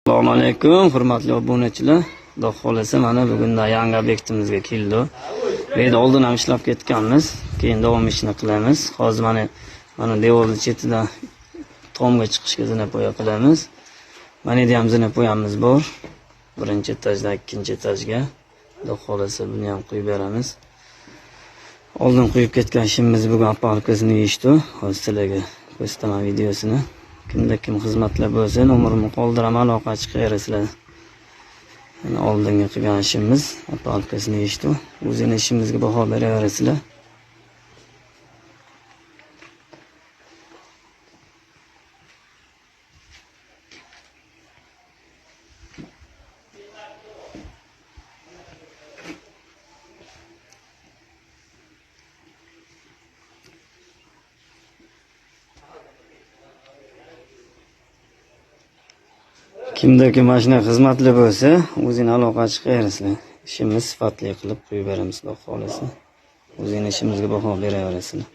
Assalomu alaykum, hurmatli obunachilar. Xudo xolasa mana bugunda yangi obyektimizga keldi. Bu yerda oldin ham ishlab ketganmiz, keyin davom ishini qilamiz. Hozir mana devorning chetida tomga chiqishga zinapoya qilamiz. Mana yerda ham zinapoyamiz bor. Birinchi etajdan ikkinchi etajga. Xudo xolasa buni ham qo'yib beramiz. Oldin qo'yib ketgan ishimiz bugun apalkasini yeyishdi. Hozir sizlarga ko'rsataman videosini. Kimda kim xizmatlar bo'lsa, nomerimni qoldiraman, aloqa chiqarasizlar. Yani oldingi qilgan ishimiz apalkasini yeyishdi. O'zini ishimizga baho beraverasizlar. Kimda kim mashina xizmatli bo'lsa, o'zini aloqa chiqarasizlar. Ishimiz sifatli qilib qo'yib beramiz, xudo xolasa. O'zini ishimizga baho beraverasizlar.